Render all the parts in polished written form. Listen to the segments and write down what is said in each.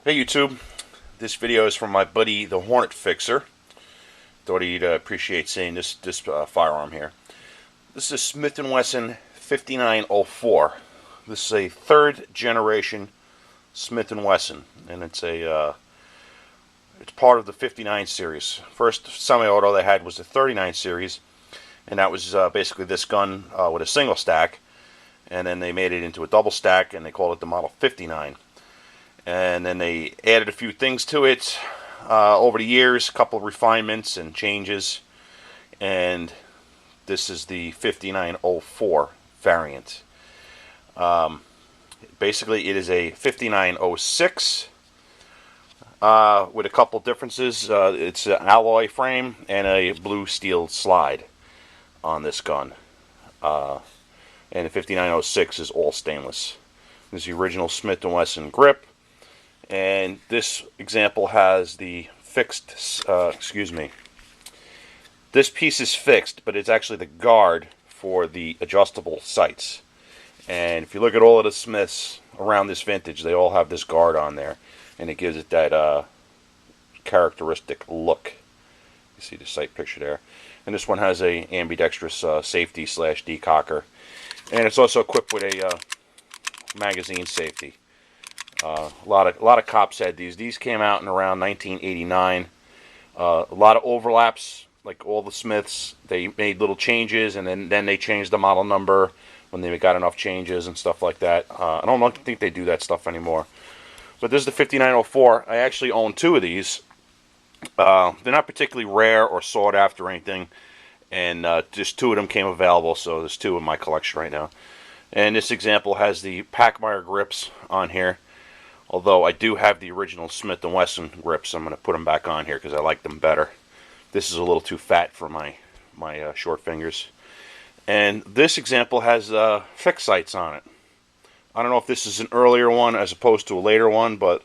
Hey YouTube, this video is from my buddy the Hornet Fixer. Thought he'd appreciate seeing this firearm here. This is a Smith & Wesson 5904. This is a third generation Smith & Wesson, and it's part of the 59 series. First semi-auto they had was the 39 series, and that was basically this gun with a single stack, and then they made it into a double stack and they called it the Model 59. And then they added a few things to it over the years, a couple of refinements and changes, and this is the 5904 variant. Basically it is a 5906 with a couple differences. It's an alloy frame and a blue steel slide on this gun, and the 5906 is all stainless. This is the original Smith & Wesson grip. And this example has the fixed, this piece is fixed, but it's actually the guard for the adjustable sights. And if you look at all of the Smiths around this vintage, they all have this guard on there, and it gives it that characteristic look. You see the sight picture there. And this one has a ambidextrous safety / decocker, and it's also equipped with a magazine safety. A lot of cops had these. These came out in around 1989. A lot of overlaps, like all the Smiths. They made little changes, and then they changed the model number when they got enough changes and stuff like that. I don't think they do that stuff anymore. But this is the 5904. I actually own two of these. They're not particularly rare or sought after or anything, and just two of them came available, so there's two in my collection right now. And this example has the Pachmayr grips on here. Although I do have the original Smith & Wesson grips, I'm going to put them back on here because I like them better. This is a little too fat for my short fingers. And this example has fixed sights on it. I don't know if this is an earlier one as opposed to a later one, but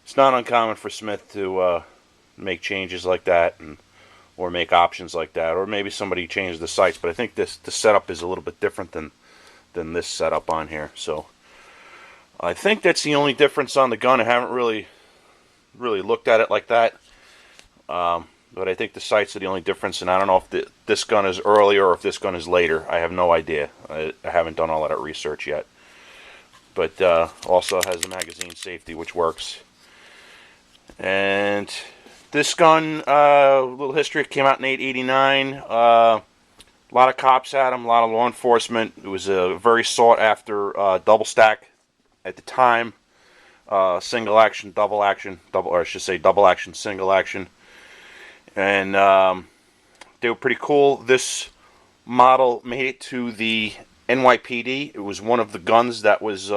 it's not uncommon for Smith to make changes like that, or make options like that, or maybe somebody changed the sights. But I think the setup is a little bit different than this setup on here. So I think that's the only difference on the gun. I haven't really looked at it like that, but I think the sights are the only difference, and I don't know if this gun is earlier or if this gun is later. I have no idea. I haven't done all that research yet. But also has the magazine safety, which works. And this gun, a little history, it came out in 1989. A lot of cops had them, a lot of law enforcement. It was a very sought after double stack at the time. Single action, double action, or I should say double action, single action. And they were pretty cool. This model made it to the NYPD. It was one of the guns that was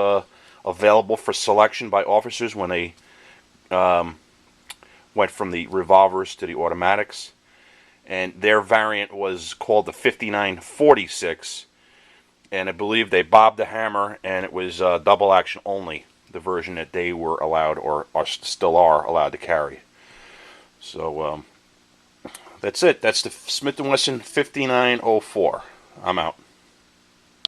available for selection by officers when they went from the revolvers to the automatics. And their variant was called the 5946. And I believe they bobbed the hammer, and it was double action only, the version that they were allowed, or still are allowed to carry. So that's it. That's the Smith & Wesson 5904. I'm out.